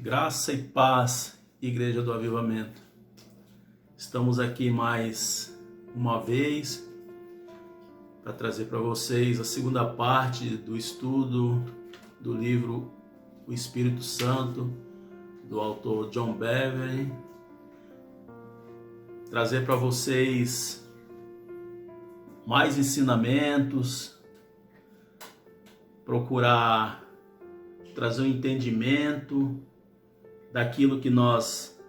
Graça e paz, Igreja do Avivamento. Estamos aqui mais uma vez para trazer para vocês a segunda parte do estudo do livro O Espírito Santo, do autor John Bevere. Trazer para vocês mais ensinamentos, procurar trazer um entendimento daquilo que nós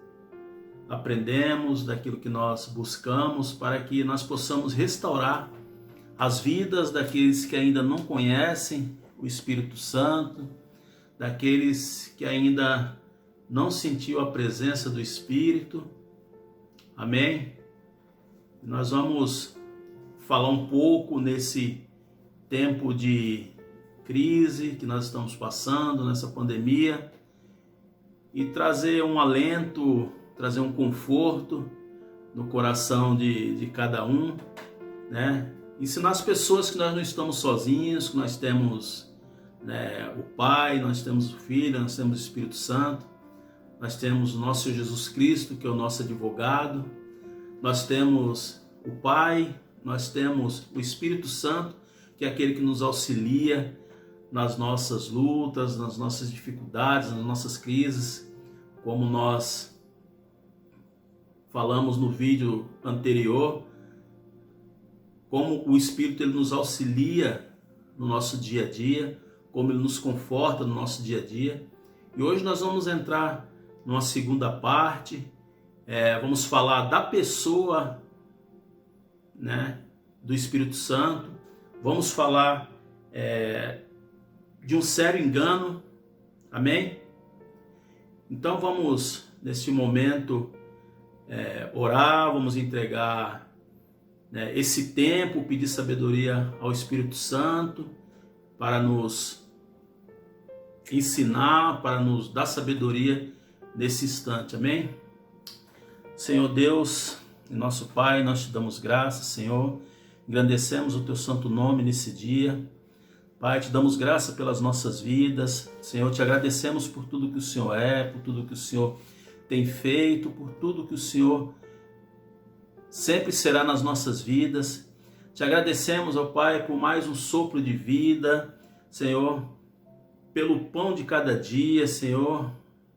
aprendemos, daquilo que nós buscamos, para que nós possamos restaurar as vidas daqueles que ainda não conhecem o Espírito Santo, daqueles que ainda não sentiu a presença do Espírito. Amém? Nós vamos falar um pouco nesse tempo de crise que nós estamos passando, nessa pandemia, e trazer um alento, trazer um conforto no coração de cada um, né? Ensinar as pessoas que nós não estamos sozinhos, que nós temos, né, o Pai, nós temos o Filho, nós temos o Espírito Santo, nós temos o nosso Senhor Jesus Cristo, que é o nosso advogado, nós temos o Pai, nós temos o Espírito Santo, que é aquele que nos auxilia nas nossas lutas, nas nossas dificuldades, nas nossas crises, como nós falamos no vídeo anterior, como o Espírito ele nos auxilia no nosso dia a dia, como ele nos conforta no nosso dia a dia. E hoje nós vamos entrar numa segunda parte, vamos falar da pessoa, né, do Espírito Santo, vamos falar de um sério engano, amém? Então vamos, neste momento, orar, vamos entregar, né, esse tempo, pedir sabedoria ao Espírito Santo, para nos ensinar, para nos dar sabedoria nesse instante, amém? Senhor Deus, nosso Pai, nós te damos graças, Senhor, engrandecemos o teu santo nome nesse dia. Pai, te damos graça pelas nossas vidas. Senhor, te agradecemos por tudo que o Senhor é, por tudo que o Senhor tem feito, por tudo que o Senhor sempre será nas nossas vidas. Te agradecemos, ó Pai, por mais um sopro de vida, Senhor, pelo pão de cada dia, Senhor,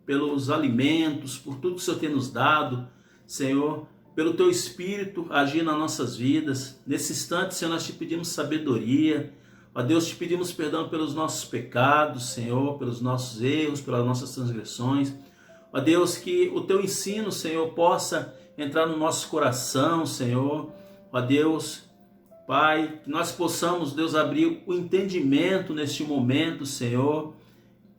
pelos alimentos, por tudo que o Senhor tem nos dado, Senhor, pelo teu Espírito agir nas nossas vidas. Nesse instante, Senhor, nós te pedimos sabedoria. Ó Deus, te pedimos perdão pelos nossos pecados, Senhor, pelos nossos erros, pelas nossas transgressões. Ó Deus, que o teu ensino, Senhor, possa entrar no nosso coração, Senhor. Ó Deus, Pai, que nós possamos, Deus, abrir o entendimento neste momento, Senhor,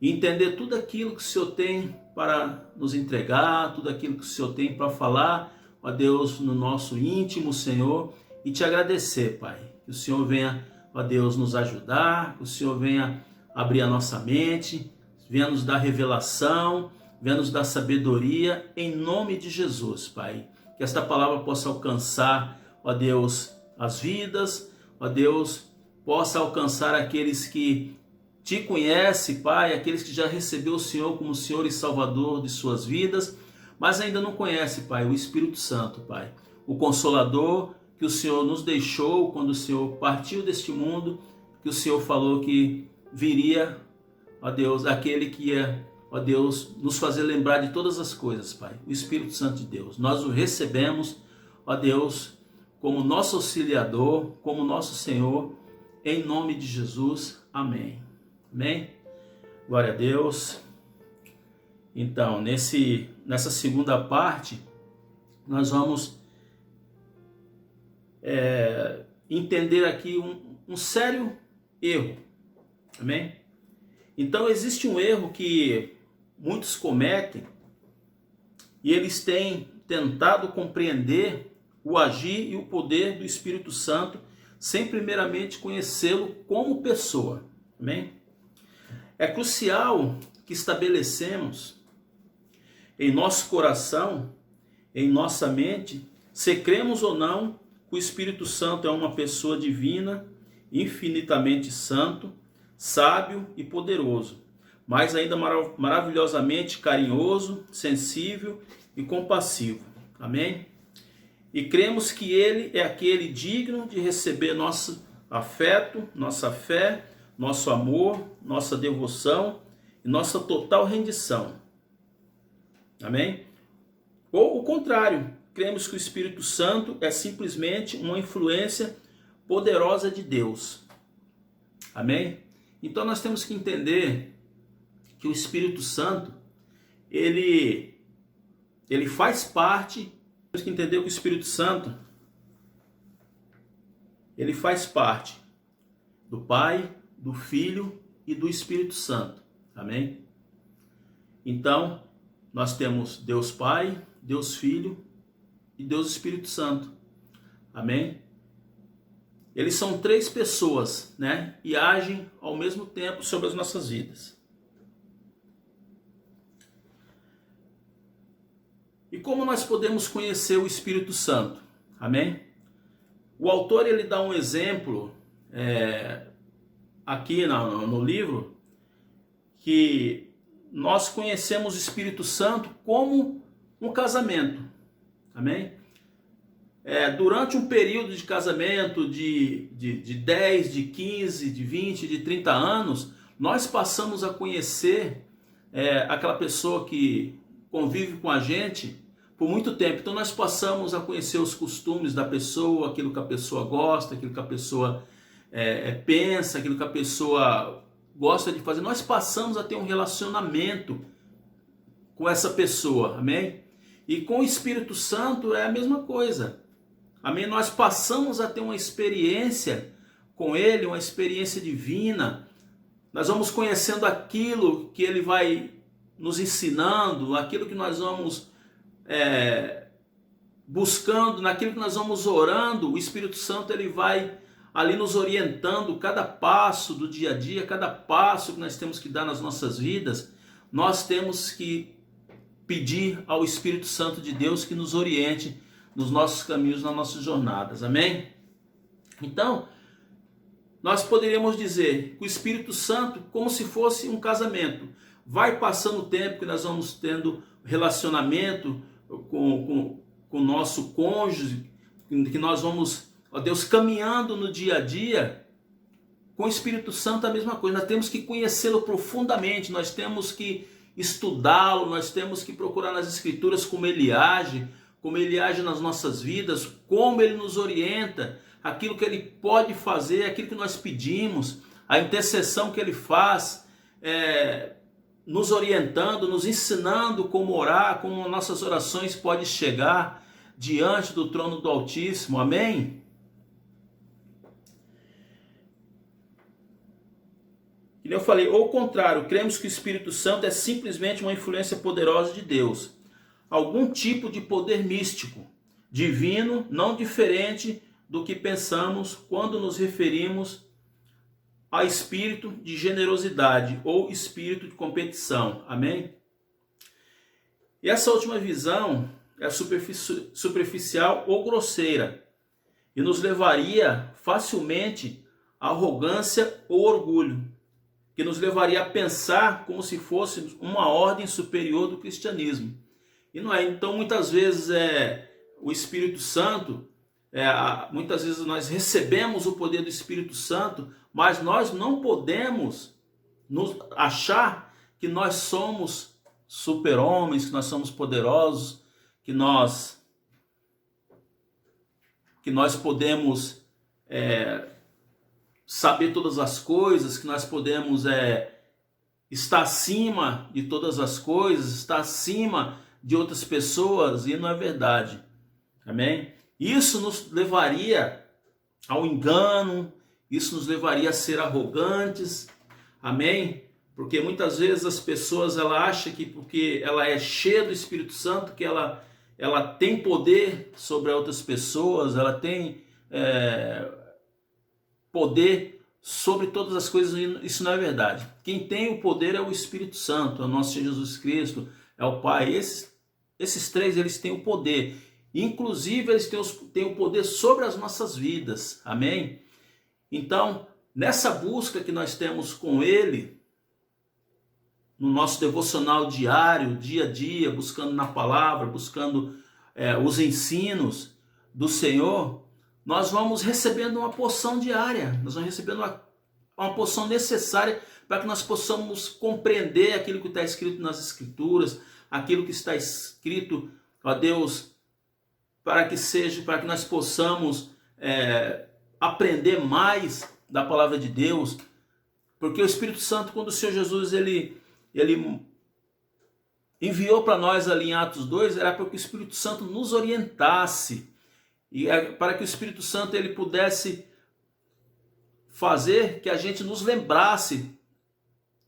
e entender tudo aquilo que o Senhor tem para nos entregar, tudo aquilo que o Senhor tem para falar, ó Deus, no nosso íntimo, Senhor, e te agradecer, Pai, que o Senhor venha, ó Deus, nos ajudar, que o Senhor venha abrir a nossa mente, venha nos dar revelação, venha nos dar sabedoria, em nome de Jesus, Pai. Que esta palavra possa alcançar, ó Deus, as vidas, ó Deus, possa alcançar aqueles que te conhecem, Pai, aqueles que já recebeu o Senhor como Senhor e Salvador de suas vidas, mas ainda não conhecem, Pai, o Espírito Santo, Pai, o Consolador, que o Senhor nos deixou quando o Senhor partiu deste mundo, que o Senhor falou que viria, ó Deus, aquele que ia, ó Deus, nos fazer lembrar de todas as coisas, Pai, o Espírito Santo de Deus. Nós o recebemos, ó Deus, como nosso auxiliador, como nosso Senhor, em nome de Jesus, amém. Amém? Glória a Deus. Então, nessa segunda parte, nós vamos entender aqui um sério erro, amém? Então existe um erro que muitos cometem e eles têm tentado compreender o agir e o poder do Espírito Santo sem primeiramente conhecê-lo como pessoa, amém? É crucial que estabelecemos em nosso coração, em nossa mente, se cremos ou não que o Espírito Santo é uma pessoa divina, infinitamente santo, sábio e poderoso, mas ainda maravilhosamente carinhoso, sensível e compassivo. Amém? E cremos que Ele é aquele digno de receber nosso afeto, nossa fé, nosso amor, nossa devoção e nossa total rendição. Amém? Ou o contrário, cremos que o Espírito Santo é simplesmente uma influência poderosa de Deus. Amém? Então nós temos que entender que o Espírito Santo, ele faz parte, temos que entender que o Espírito Santo, ele faz parte do Pai, do Filho e do Espírito Santo. Amém? Então, nós temos Deus Pai, Deus Filho e Deus Espírito Santo. Amém? Eles são três pessoas, né? E agem ao mesmo tempo sobre as nossas vidas. E como nós podemos conhecer o Espírito Santo? Amém? O autor ele dá um exemplo aqui no livro, que nós conhecemos o Espírito Santo como um casamento. Amém? Durante um período de casamento de 10, de 15, de 20, de 30 anos, nós passamos a conhecer aquela pessoa que convive com a gente por muito tempo. Então nós passamos a conhecer os costumes da pessoa, aquilo que a pessoa gosta, aquilo que a pessoa pensa, aquilo que a pessoa gosta de fazer. Nós passamos a ter um relacionamento com essa pessoa, amém? E com o Espírito Santo é a mesma coisa, amém? Nós passamos a ter uma experiência com Ele, uma experiência divina. Nós vamos conhecendo aquilo que Ele vai nos ensinando, aquilo que nós vamos buscando, naquilo que nós vamos orando. O Espírito Santo ele vai ali nos orientando cada passo do dia a dia, cada passo que nós temos que dar nas nossas vidas. Nós temos que pedir ao Espírito Santo de Deus que nos oriente nos nossos caminhos, nas nossas jornadas, amém? Então, nós poderíamos dizer que o Espírito Santo, como se fosse um casamento, vai passando o tempo que nós vamos tendo relacionamento com o nosso cônjuge, que nós vamos, ó Deus, caminhando no dia a dia. Com o Espírito Santo a mesma coisa, nós temos que conhecê-lo profundamente, nós temos que estudá-lo, nós temos que procurar nas Escrituras como ele age nas nossas vidas, como ele nos orienta, aquilo que ele pode fazer, aquilo que nós pedimos, a intercessão que ele faz, nos orientando, nos ensinando como orar, como nossas orações podem chegar diante do trono do Altíssimo, amém? E eu falei, ou contrário, cremos que o Espírito Santo é simplesmente uma influência poderosa de Deus, algum tipo de poder místico, divino, não diferente do que pensamos quando nos referimos a espírito de generosidade ou espírito de competição, amém? E essa última visão é superficial ou grosseira e nos levaria facilmente à arrogância ou orgulho, que nos levaria a pensar como se fosse uma ordem superior do cristianismo. E não é. Então muitas vezes o Espírito Santo, muitas vezes nós recebemos o poder do Espírito Santo, mas nós não podemos nos achar que nós somos super-homens, que nós somos poderosos, que nós podemos saber todas as coisas, que nós podemos estar acima de todas as coisas, estar acima de outras pessoas, e não é verdade, amém? Isso nos levaria ao engano, isso nos levaria a ser arrogantes, amém? Porque muitas vezes as pessoas acham que porque ela é cheia do Espírito Santo, que ela tem poder sobre outras pessoas, ela tem poder sobre todas as coisas, e isso não é verdade. Quem tem o poder é o Espírito Santo, é o nosso Senhor Jesus Cristo, é o Pai. Esses três, eles têm o poder. Inclusive, eles têm o poder sobre as nossas vidas. Amém? Então, nessa busca que nós temos com Ele, no nosso devocional diário, dia a dia, buscando na palavra, buscando os ensinos do Senhor, nós vamos recebendo uma porção diária, nós vamos recebendo uma porção necessária para que nós possamos compreender aquilo que está escrito nas Escrituras, aquilo que está escrito, ó Deus, para que nós possamos aprender mais da palavra de Deus, porque o Espírito Santo, quando o Senhor Jesus ele enviou para nós ali em Atos 2, era para que o Espírito Santo nos orientasse, e para que o Espírito Santo ele pudesse fazer que a gente nos lembrasse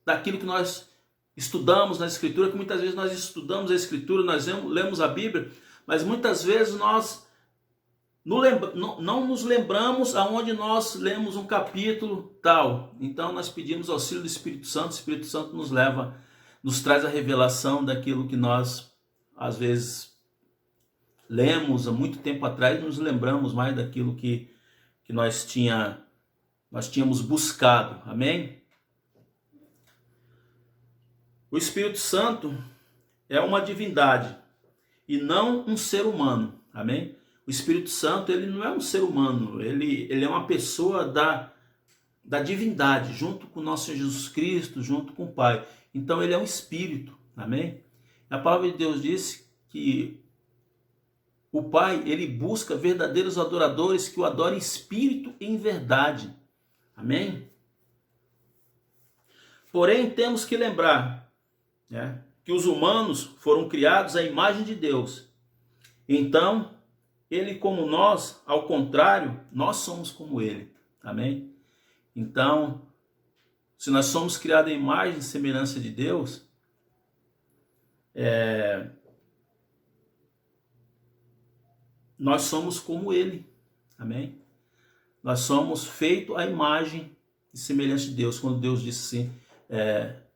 daquilo que nós estudamos na Escritura, que muitas vezes nós estudamos a Escritura, nós lemos a Bíblia, mas muitas vezes nós não nos lembramos aonde nós lemos um capítulo tal. Então nós pedimos auxílio do Espírito Santo, o Espírito Santo nos traz a revelação daquilo que nós, às vezes, lemos há muito tempo atrás, e nos lembramos mais daquilo que nós tínhamos buscado. Amém? O Espírito Santo é uma divindade e não um ser humano. Amém? O Espírito Santo, ele não é um ser humano, ele é uma pessoa da divindade, junto com o nosso Senhor Jesus Cristo, junto com o Pai. Então ele é um espírito, amém? A palavra de Deus diz que o Pai, ele busca verdadeiros adoradores que o adorem em espírito e em verdade, amém? Porém, temos que lembrar, né, que os humanos foram criados à imagem de Deus. Então, ele como nós, ao contrário, nós somos como ele, amém? Então, se nós somos criados à imagem e semelhança de Deus, nós somos como ele, amém? Nós somos feitos à imagem e semelhança de Deus, quando Deus disse assim,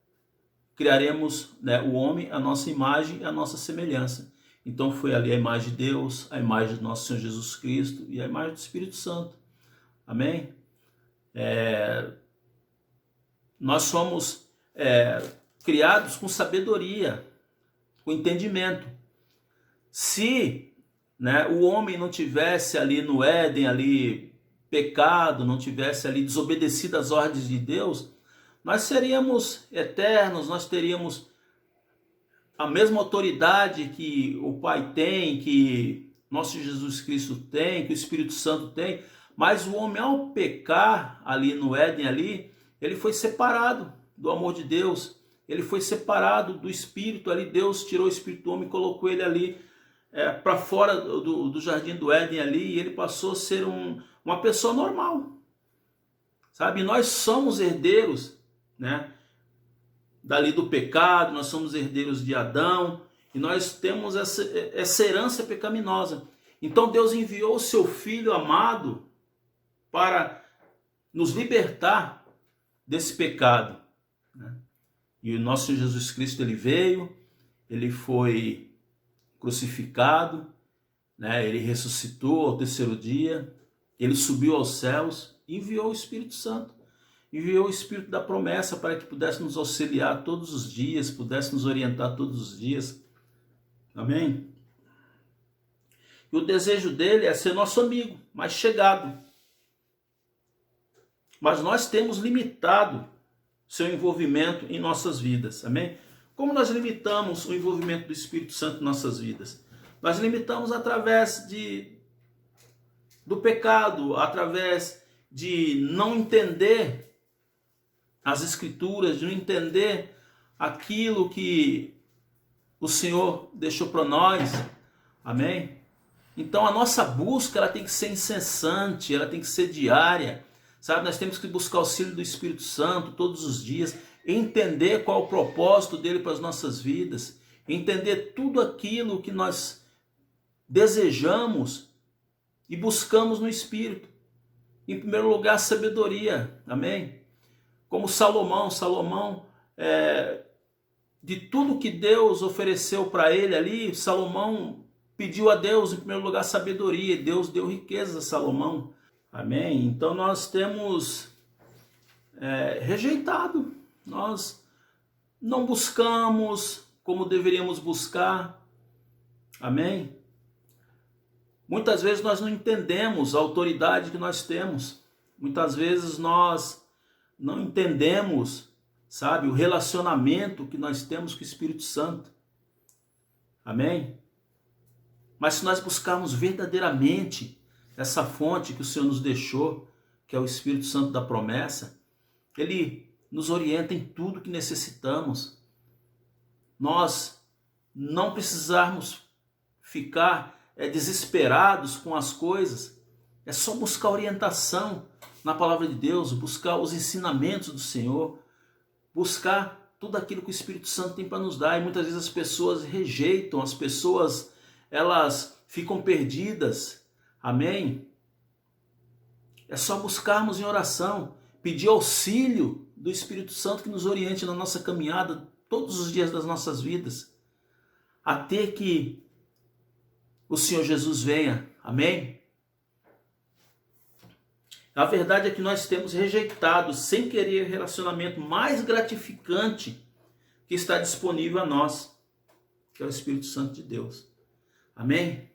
criaremos, né, o homem à nossa imagem e à nossa semelhança. Então foi ali a imagem de Deus, a imagem do nosso Senhor Jesus Cristo e a imagem do Espírito Santo, amém? Nós somos criados com sabedoria, com entendimento. Se, né, o homem não tivesse ali no Éden, ali pecado, não tivesse ali desobedecido às ordens de Deus, nós seríamos eternos, nós teríamos a mesma autoridade que o Pai tem, que nosso Jesus Cristo tem, que o Espírito Santo tem, mas o homem, ao pecar ali no Éden, ele foi separado do amor de Deus, ele foi separado do Espírito ali. Deus tirou o Espírito do homem e colocou ele ali para fora do jardim do Éden ali, e ele passou a ser uma pessoa normal, sabe? Nós somos herdeiros, né, dali do pecado, nós somos herdeiros de Adão, e nós temos essa herança pecaminosa. Então Deus enviou o seu Filho amado para nos libertar desse pecado, né? E o nosso Senhor Jesus Cristo, ele veio, ele foi crucificado, né? Ele ressuscitou ao terceiro dia, ele subiu aos céus e enviou o Espírito Santo. Enviou o Espírito da promessa para que pudesse nos auxiliar todos os dias, pudesse nos orientar todos os dias. Amém? E o desejo dele é ser nosso amigo, mais chegado. Mas nós temos limitado seu envolvimento em nossas vidas. Amém? Como nós limitamos o envolvimento do Espírito Santo em nossas vidas? Nós limitamos através do pecado, através de não entender as Escrituras, de não entender aquilo que o Senhor deixou para nós. Amém? Então a nossa busca, ela tem que ser incessante, ela tem que ser diária, sabe? Nós temos que buscar o auxílio do Espírito Santo todos os dias, entender qual é o propósito dele para as nossas vidas, entender tudo aquilo que nós desejamos e buscamos no Espírito. Em primeiro lugar, sabedoria, amém? Como Salomão, de tudo que Deus ofereceu para ele ali, Salomão pediu a Deus, em primeiro lugar, sabedoria, e Deus deu riqueza a Salomão, amém? Então nós temos rejeitado, nós não buscamos como deveríamos buscar. Amém? Muitas vezes nós não entendemos a autoridade que nós temos. Muitas vezes nós não entendemos, sabe, o relacionamento que nós temos com o Espírito Santo. Amém? Mas se nós buscarmos verdadeiramente essa fonte que o Senhor nos deixou, que é o Espírito Santo da promessa, ele nos orienta em tudo que necessitamos. Nós não precisarmos ficar desesperados com as coisas. É só buscar orientação na palavra de Deus, buscar os ensinamentos do Senhor, buscar tudo aquilo que o Espírito Santo tem para nos dar. E muitas vezes as pessoas rejeitam, as pessoas elas ficam perdidas. Amém? É só buscarmos em oração, pedir auxílio do Espírito Santo que nos oriente na nossa caminhada todos os dias das nossas vidas, até que o Senhor Jesus venha. Amém? A verdade é que nós temos rejeitado sem querer o relacionamento mais gratificante que está disponível a nós, que é o Espírito Santo de Deus. Amém?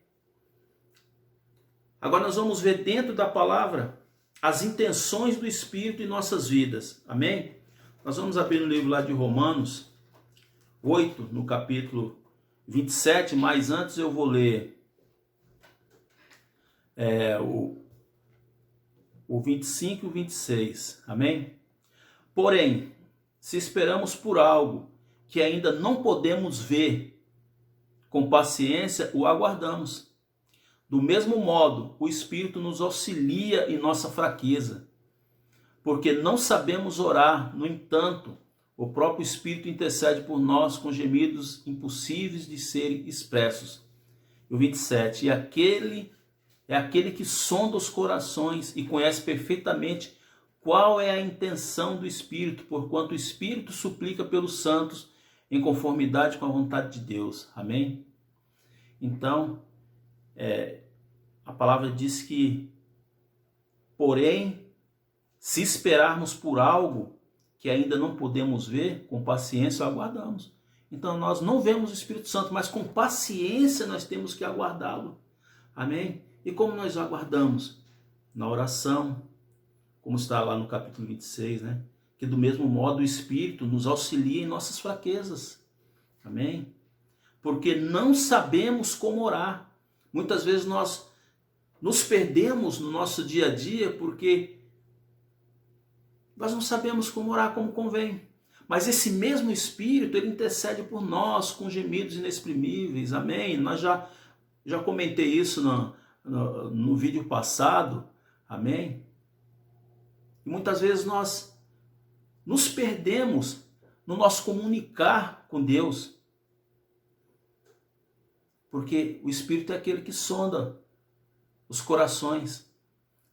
Agora nós vamos ver dentro da palavra as intenções do Espírito em nossas vidas. Amém? Nós vamos abrir no livro lá de Romanos 8, no capítulo 27, mas antes eu vou ler o 25 e o 26. Amém? Porém, se esperamos por algo que ainda não podemos ver, com paciência o aguardamos. Do mesmo modo, o Espírito nos auxilia em nossa fraqueza, porque não sabemos orar. No entanto, o próprio Espírito intercede por nós com gemidos impossíveis de serem expressos. O 27, e aquele que sonda os corações e conhece perfeitamente qual é a intenção do Espírito, porquanto o Espírito suplica pelos santos em conformidade com a vontade de Deus. Amém? Então, a palavra diz que, porém, se esperarmos por algo que ainda não podemos ver, com paciência aguardamos. Então nós não vemos o Espírito Santo, mas com paciência nós temos que aguardá-lo. Amém? E como nós aguardamos? Na oração, como está lá no capítulo 26, né? Que do mesmo modo o Espírito nos auxilia em nossas fraquezas. Amém? Porque não sabemos como orar. Muitas vezes nós nos perdemos no nosso dia a dia porque nós não sabemos como orar como convém. Mas esse mesmo Espírito, ele intercede por nós com gemidos inexprimíveis. Amém? Nós já comentei isso no vídeo passado. Amém? E muitas vezes nós nos perdemos no nosso comunicar com Deus. Porque o Espírito é aquele que sonda os corações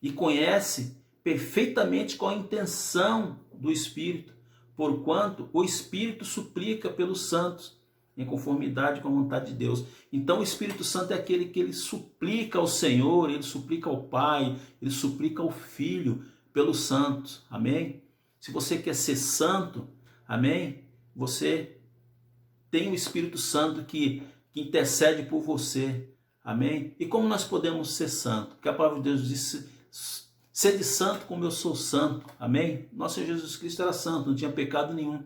e conhece perfeitamente qual a intenção do Espírito, porquanto o Espírito suplica pelos santos em conformidade com a vontade de Deus. Então o Espírito Santo é aquele que ele suplica ao Senhor, ele suplica ao Pai, ele suplica ao Filho pelos santos. Amém? Se você quer ser santo, amém? Você tem o Espírito Santo que intercede por você. Amém? E como nós podemos ser santos? Porque a palavra de Deus diz: sede santo como eu sou santo. Amém? Nosso Senhor Jesus Cristo era santo, não tinha pecado nenhum.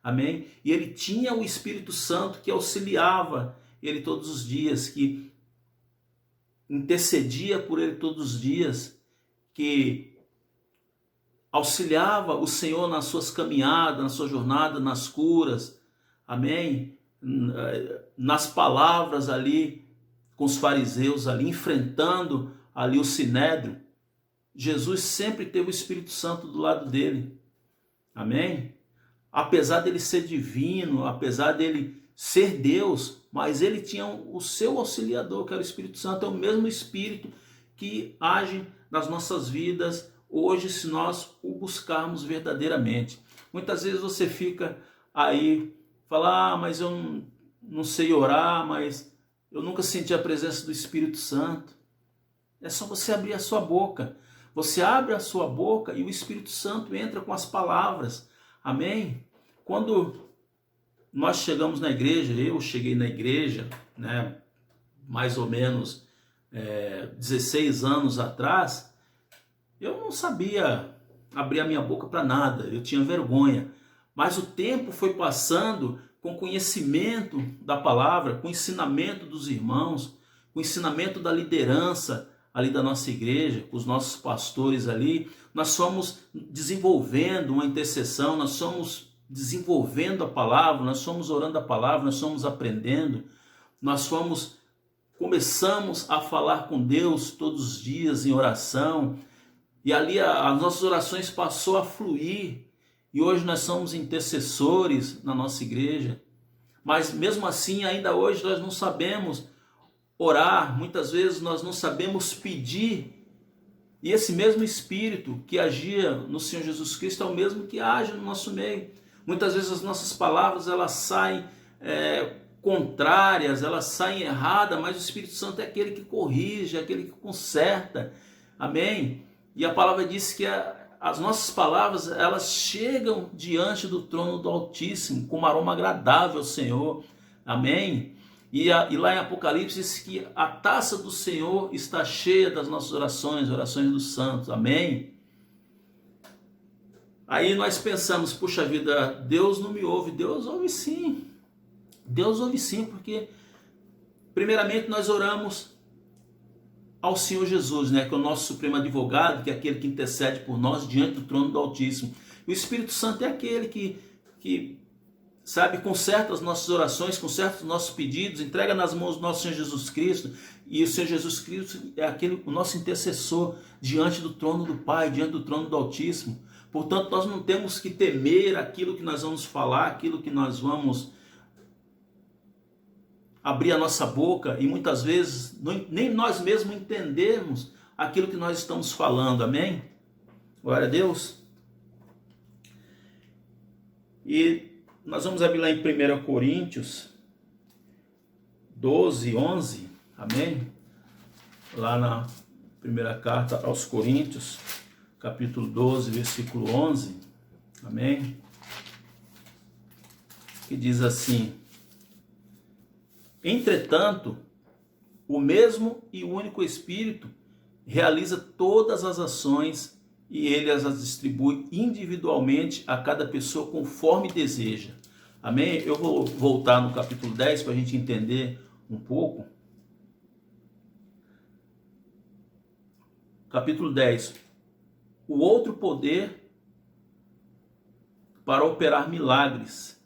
Amém? E ele tinha o Espírito Santo que auxiliava ele todos os dias, que intercedia por ele todos os dias, que auxiliava o Senhor nas suas caminhadas, na sua jornada, nas curas. Amém? Nas palavras ali com os fariseus ali, enfrentando ali o sinédrio. Jesus sempre teve o Espírito Santo do lado dele. Amém? Apesar dele ser divino, apesar dele ser Deus, mas ele tinha o seu auxiliador, que era o Espírito Santo. É o mesmo Espírito que age nas nossas vidas hoje, se nós o buscarmos verdadeiramente. Muitas vezes você fica aí, fala: mas eu não sei orar, mas eu nunca senti a presença do Espírito Santo. É só você abrir a sua boca. Você abre a sua boca e o Espírito Santo entra com as palavras. Amém? Quando nós chegamos na igreja, eu cheguei na igreja, né, mais ou menos 16 anos atrás, eu não sabia abrir a minha boca para nada, eu tinha vergonha. Mas o tempo foi passando com conhecimento da palavra, com ensinamento dos irmãos, com ensinamento da liderança ali da nossa igreja, com os nossos pastores ali, nós fomos desenvolvendo uma intercessão, nós fomos desenvolvendo a palavra, nós fomos orando a palavra, nós fomos aprendendo, começamos a falar com Deus todos os dias em oração, e ali as nossas orações passou a fluir, e hoje nós somos intercessores na nossa igreja, mas mesmo assim ainda hoje nós não sabemos orar, muitas vezes nós não sabemos pedir, e esse mesmo Espírito que agia no Senhor Jesus Cristo é o mesmo que age no nosso meio. Muitas vezes as nossas palavras elas saem contrárias, elas saem erradas, mas o Espírito Santo é aquele que corrige, é aquele que conserta, amém? E a palavra diz que as nossas palavras elas chegam diante do trono do Altíssimo com um aroma agradável ao Senhor, amém? E lá em Apocalipse diz que a taça do Senhor está cheia das nossas orações, orações dos santos, amém? Aí nós pensamos, puxa vida, Deus não me ouve. Deus ouve sim, porque primeiramente nós oramos ao Senhor Jesus, né, que é o nosso supremo advogado, que é aquele que intercede por nós diante do trono do Altíssimo. O Espírito Santo é aquele que sabe, conserta as nossas orações, conserta os nossos pedidos, entrega nas mãos do nosso Senhor Jesus Cristo, e o Senhor Jesus Cristo é o nosso intercessor diante do trono do Pai, diante do trono do Altíssimo. Portanto, nós não temos que temer aquilo que nós vamos falar, aquilo que nós vamos abrir a nossa boca, e muitas vezes nem nós mesmos entendemos aquilo que nós estamos falando, amém? Glória a Deus. E nós vamos abrir lá em 1 Coríntios 12, 11, amém? Lá na primeira carta aos Coríntios, capítulo 12, versículo 11, amém? Que diz assim: entretanto, o mesmo e único Espírito realiza todas as ações e ele as distribui individualmente a cada pessoa conforme deseja. Amém? Eu vou voltar no capítulo 10 para a gente entender um pouco. Capítulo 10. O outro poder para operar milagres.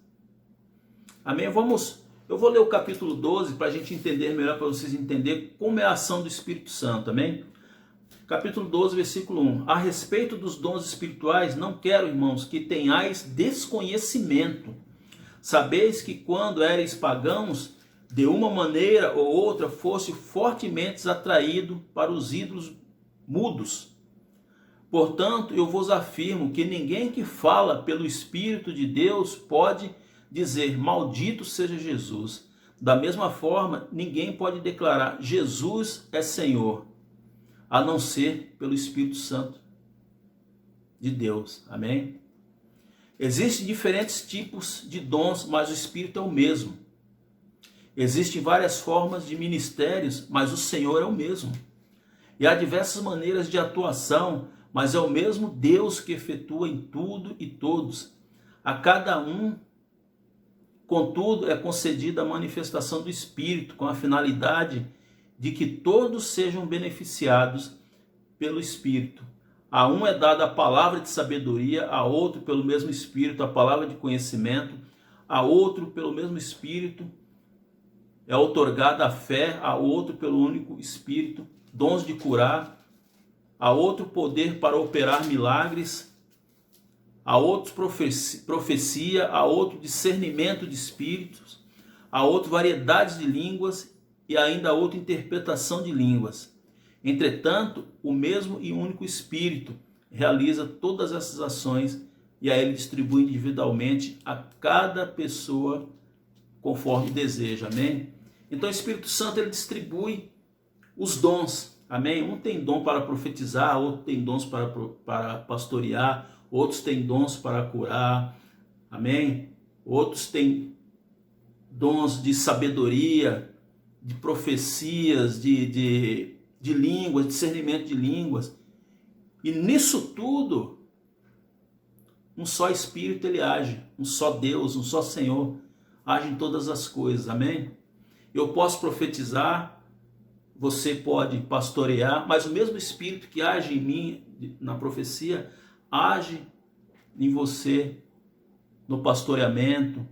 Amém? Eu vou ler o capítulo 12 para a gente entender melhor, para vocês entenderem como é a ação do Espírito Santo. Amém? Capítulo 12, versículo 1. A respeito dos dons espirituais, não quero, irmãos, que tenhais desconhecimento. Sabeis que quando éreis pagãos, de uma maneira ou outra, fosse fortemente atraído para os ídolos mudos. Portanto, eu vos afirmo que ninguém que fala pelo Espírito de Deus pode dizer, maldito seja Jesus. Da mesma forma, ninguém pode declarar, Jesus é Senhor, a não ser pelo Espírito Santo de Deus. Amém? Existem diferentes tipos de dons, mas o Espírito é o mesmo. Existem várias formas de ministérios, mas o Senhor é o mesmo. E há diversas maneiras de atuação, mas é o mesmo Deus que efetua em tudo e todos. A cada um, contudo, é concedida a manifestação do Espírito, com a finalidade de que todos sejam beneficiados pelo Espírito. A um é dada a palavra de sabedoria, a outro pelo mesmo Espírito a palavra de conhecimento, a outro pelo mesmo Espírito é outorgada a fé, a outro pelo único Espírito dons de curar, a outro poder para operar milagres, a outro profecia, a outro discernimento de espíritos, a outro variedades de línguas e ainda a outra interpretação de línguas. Entretanto, o mesmo e único Espírito realiza todas essas ações e a ele distribui individualmente a cada pessoa conforme deseja. Amém? Então o Espírito Santo ele distribui os dons. Amém? Um tem dom para profetizar, outro tem dons para pastorear, outros têm dons para curar. Amém? Outros têm dons de sabedoria, de profecias, de línguas, discernimento de línguas. E nisso tudo, um só Espírito ele age, um só Deus, um só Senhor age em todas as coisas, amém? Eu posso profetizar, você pode pastorear, mas o mesmo Espírito que age em mim na profecia, age em você no pastoreamento,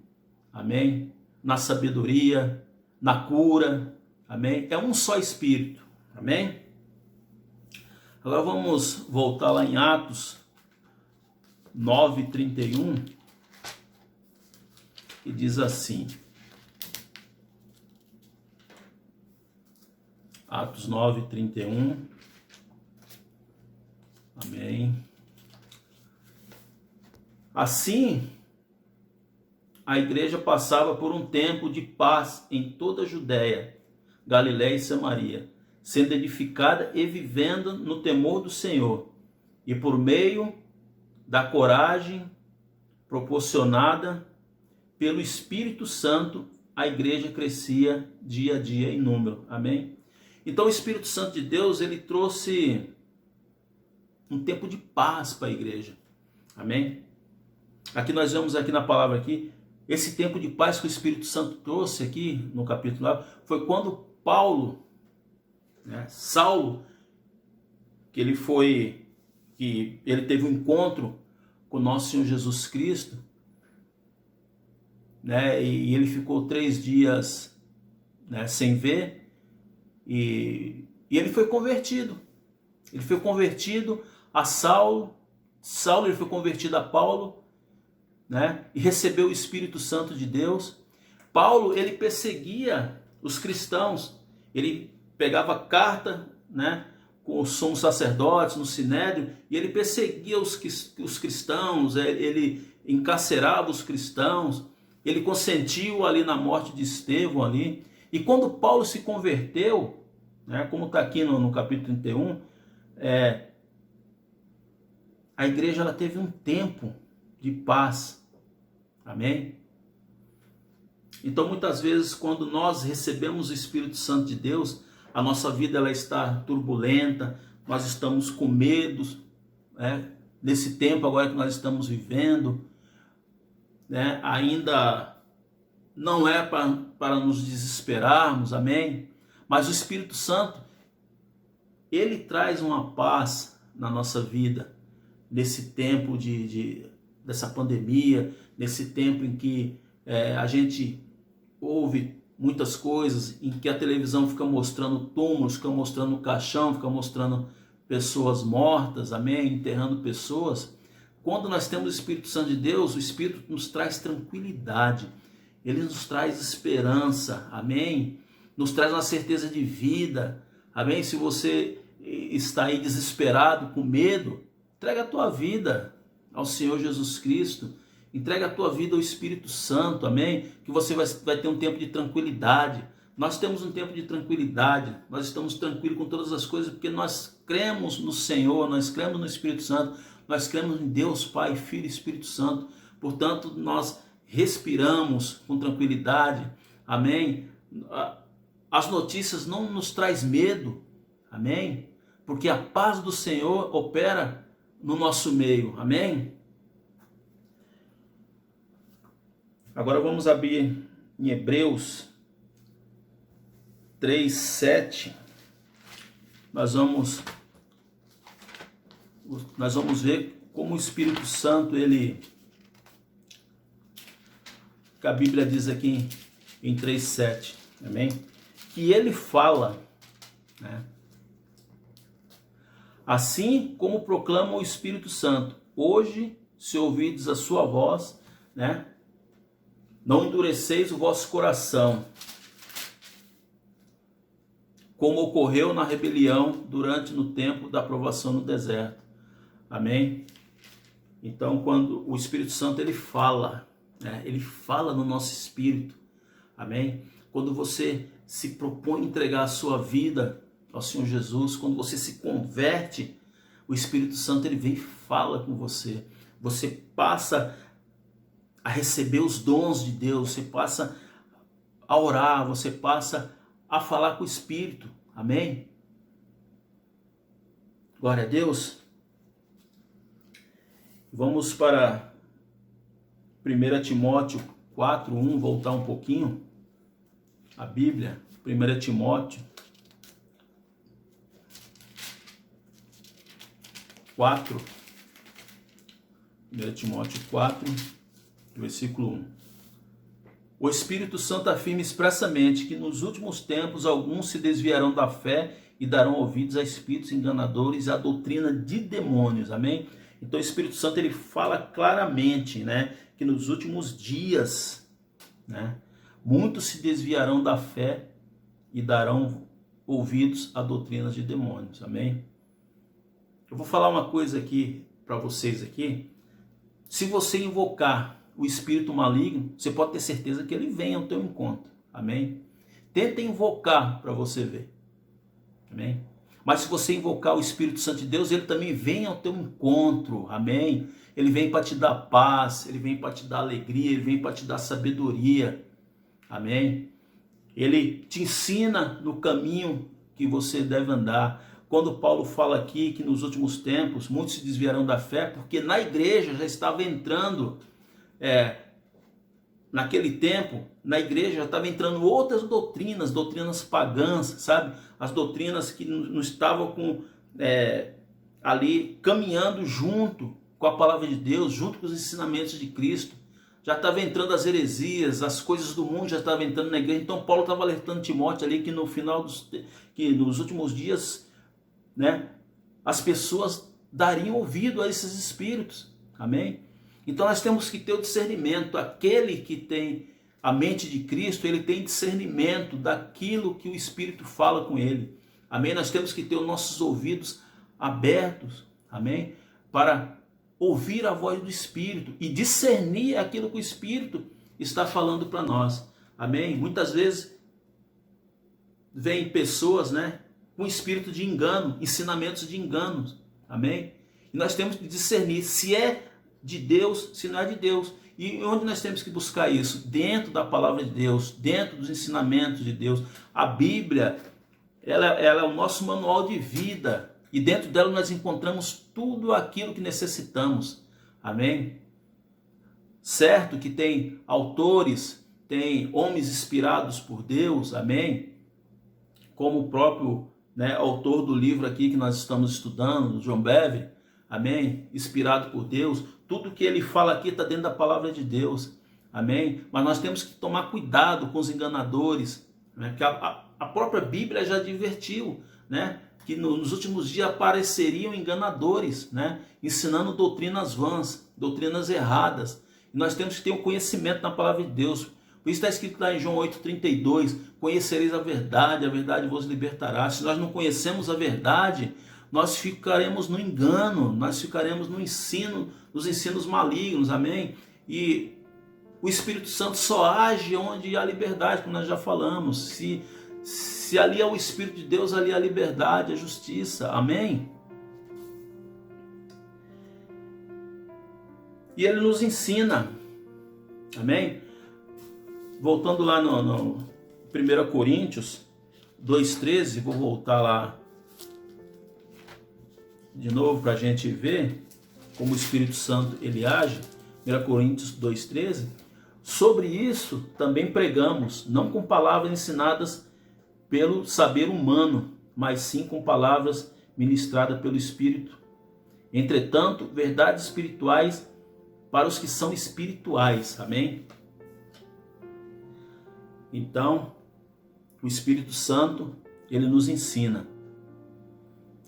amém? Na sabedoria, na cura, amém? É um só Espírito, amém? Agora vamos voltar lá em Atos 9:31, que diz assim, Atos 9:31, amém? Assim, a igreja passava por um tempo de paz em toda a Judéia, Galiléia e Samaria, sendo edificada e vivendo no temor do Senhor, e por meio da coragem proporcionada pelo Espírito Santo, a igreja crescia dia a dia em número, amém? Então o Espírito Santo de Deus, ele trouxe um tempo de paz para a igreja, amém? Aqui nós vemos aqui na palavra aqui, esse tempo de paz que o Espírito Santo trouxe aqui no capítulo 9, foi quando Paulo, Saulo, que ele teve um encontro com o nosso Senhor Jesus Cristo, e ele ficou 3 dias sem ver, e ele foi convertido. Ele foi convertido a Saulo, ele foi convertido a Paulo, e recebeu o Espírito Santo de Deus. Paulo, ele perseguia os cristãos, ele pegava carta, com os sumos sacerdotes no Sinédrio, e ele perseguia os cristãos, ele encarcerava os cristãos, ele consentiu ali na morte de Estevão ali. E quando Paulo se converteu, como está aqui no capítulo 31, a igreja ela teve um tempo de paz, amém? Então muitas vezes quando nós recebemos o Espírito Santo de Deus, a nossa vida ela está turbulenta, nós estamos com medo, nesse tempo agora que nós estamos vivendo, ainda não é para nos desesperarmos, amém? Mas o Espírito Santo, ele traz uma paz na nossa vida, nesse tempo dessa pandemia, nesse tempo em que a gente ouve muitas coisas, em que a televisão fica mostrando túmulos, fica mostrando caixão, fica mostrando pessoas mortas, amém? Enterrando pessoas. Quando nós temos o Espírito Santo de Deus, o Espírito nos traz tranquilidade, ele nos traz esperança, amém? Nos traz uma certeza de vida, amém? Se você está aí desesperado, com medo, entrega a tua vida ao Senhor Jesus Cristo, entrega a tua vida ao Espírito Santo, amém? Que você vai ter um tempo de tranquilidade. Nós temos um tempo de tranquilidade, nós estamos tranquilos com todas as coisas, porque nós cremos no Senhor, nós cremos no Espírito Santo, nós cremos em Deus, Pai, Filho e Espírito Santo. Portanto, nós respiramos com tranquilidade, amém? As notícias não nos traz medo, amém? Porque a paz do Senhor opera no nosso meio, amém? Agora vamos abrir em Hebreus 3:7. Nós vamos ver como o Espírito Santo, que a Bíblia diz aqui em 3:7, amém? Que ele fala, assim como proclama o Espírito Santo, hoje, se ouvides a sua voz, não endureceis o vosso coração, como ocorreu na rebelião no tempo da provação no deserto. Amém? Então, quando o Espírito Santo ele fala no nosso espírito. Amém? Quando você se propõe a entregar a sua vida ao Senhor Jesus, quando você se converte, o Espírito Santo ele vem e fala com você. Você passa a receber os dons de Deus, você passa a orar, você passa a falar com o Espírito. Amém? Glória a Deus. Vamos para 1 Timóteo 4:1, voltar um pouquinho. A Bíblia, 1 Timóteo 4, 1 Timóteo 4, versículo 1. O Espírito Santo afirma expressamente que nos últimos tempos alguns se desviarão da fé e darão ouvidos a espíritos enganadores e à doutrina de demônios. Amém? Então o Espírito Santo ele fala claramente, né, que nos últimos dias, né, muitos se desviarão da fé e darão ouvidos a doutrinas de demônios. Amém? Eu vou falar uma coisa aqui para vocês aqui. Se você invocar o espírito maligno, você pode ter certeza que ele vem ao teu encontro. Amém? Tenta invocar para você ver. Amém? Mas se você invocar o Espírito Santo de Deus, ele também vem ao teu encontro. Amém? Ele vem para te dar paz, ele vem para te dar alegria, ele vem para te dar sabedoria. Amém? Ele te ensina no caminho que você deve andar. Quando Paulo fala aqui que nos últimos tempos muitos se desviarão da fé, porque na igreja já estava entrando, naquele tempo, na igreja já estava entrando outras doutrinas, doutrinas pagãs, sabe? As doutrinas que não estavam ali caminhando junto com a palavra de Deus, junto com os ensinamentos de Cristo. Já estava entrando as heresias, as coisas do mundo já estavam entrando na igreja. Então Paulo estava alertando Timóteo ali que no final que nos últimos dias, né, as pessoas dariam ouvido a esses espíritos. Amém? Então nós temos que ter o discernimento. Aquele que tem a mente de Cristo, ele tem discernimento daquilo que o Espírito fala com ele. Amém? Nós temos que ter os nossos ouvidos abertos, amém? Para ouvir a voz do Espírito e discernir aquilo que o Espírito está falando para nós. Amém? Muitas vezes vem pessoas, né, com espírito de engano, ensinamentos de enganos. Amém? E nós temos que discernir se é de Deus, se não é de Deus. E onde nós temos que buscar isso? Dentro da palavra de Deus, dentro dos ensinamentos de Deus. A Bíblia, ela é o nosso manual de vida. E dentro dela nós encontramos tudo aquilo que necessitamos. Amém? Certo que tem autores, tem homens inspirados por Deus. Amém? Como o próprio, né, autor do livro aqui que nós estamos estudando, John Bevere. Amém? Inspirado por Deus. Tudo que ele fala aqui está dentro da palavra de Deus. Amém? Mas nós temos que tomar cuidado com os enganadores. Né? Que a própria Bíblia já advertiu, né, que nos últimos dias apareceriam enganadores, né, ensinando doutrinas vãs, doutrinas erradas. E nós temos que ter um conhecimento na palavra de Deus. Por isso está escrito lá em João 8,32, conhecereis a verdade vos libertará. Se nós não conhecemos a verdade, nós ficaremos no engano, nós ficaremos no ensino, nos ensinos malignos, amém? E o Espírito Santo só age onde há liberdade, como nós já falamos. Se ali é o Espírito de Deus, ali há a liberdade, a justiça, amém? E ele nos ensina, amém? Voltando lá no 1 Coríntios 2,13, vou voltar lá de novo para a gente ver como o Espírito Santo ele age. 1 Coríntios 2,13. Sobre isso também pregamos, não com palavras ensinadas pelo saber humano, mas sim com palavras ministradas pelo Espírito. Entretanto, verdades espirituais para os que são espirituais. Amém? Então, o Espírito Santo, ele nos ensina.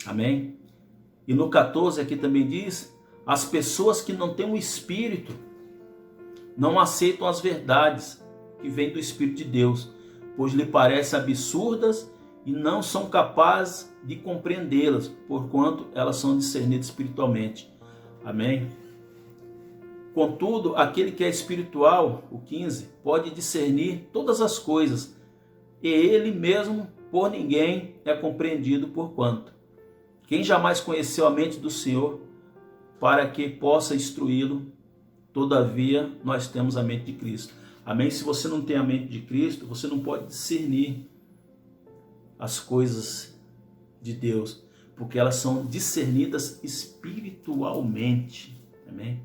Amém? E no 14 aqui também diz, as pessoas que não têm o Espírito não aceitam as verdades que vêm do Espírito de Deus, pois lhe parecem absurdas e não são capazes de compreendê-las, porquanto elas são discernidas espiritualmente. Amém? Contudo, aquele que é espiritual, o 15, pode discernir todas as coisas, e ele mesmo por ninguém é compreendido porquanto. Quem jamais conheceu a mente do Senhor para que possa instruí-lo? Todavia, nós temos a mente de Cristo. Amém? Se você não tem a mente de Cristo, você não pode discernir as coisas de Deus, porque elas são discernidas espiritualmente. Amém?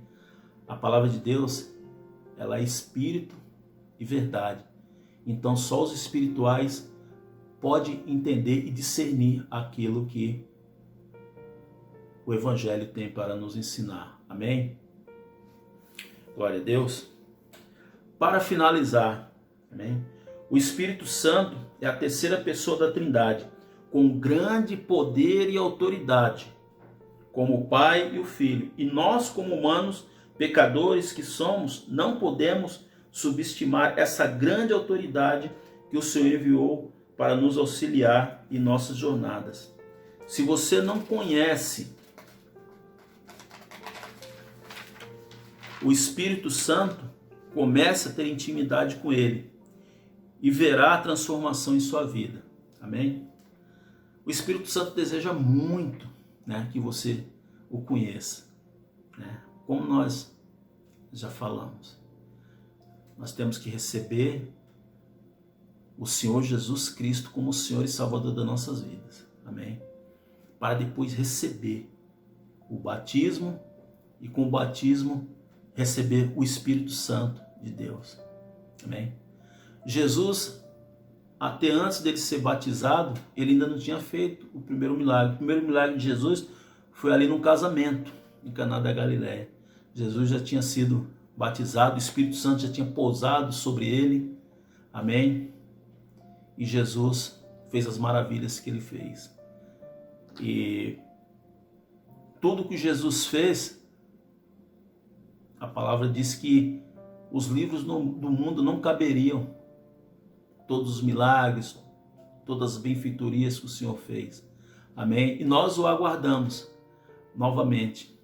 A palavra de Deus, ela é espírito e verdade. Então só os espirituais podem entender e discernir aquilo que o Evangelho tem para nos ensinar. Amém? Glória a Deus. Para finalizar, amém? O Espírito Santo é a terceira pessoa da Trindade, com grande poder e autoridade, como o Pai e o Filho. E nós, como humanos, pecadores que somos, não podemos subestimar essa grande autoridade que o Senhor enviou para nos auxiliar em nossas jornadas. Se você não conhece o Espírito Santo, comece a ter intimidade com Ele e verá a transformação em sua vida. Amém? O Espírito Santo deseja muito, né, que você o conheça. Né? Como nós já falamos, nós temos que receber o Senhor Jesus Cristo como o Senhor e Salvador das nossas vidas. Amém? Para depois receber o batismo e com o batismo receber o Espírito Santo de Deus. Amém? Jesus, até antes dele ser batizado, ele ainda não tinha feito o primeiro milagre. O primeiro milagre de Jesus foi ali no casamento, em Caná da Galileia. Jesus já tinha sido batizado, o Espírito Santo já tinha pousado sobre ele. Amém? E Jesus fez as maravilhas que ele fez. E tudo que Jesus fez, a palavra diz que os livros do mundo não caberiam todos os milagres, todas as benfeitorias que o Senhor fez. Amém? E nós o aguardamos novamente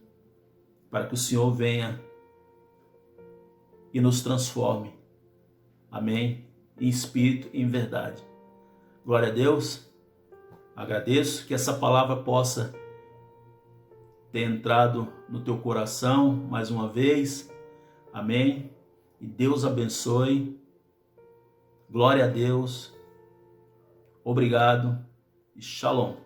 para que o Senhor venha e nos transforme. Amém? Em espírito e em verdade. Glória a Deus. Agradeço que essa palavra possa ter entrado no teu coração mais uma vez. Amém? E Deus abençoe. Glória a Deus. Obrigado e shalom.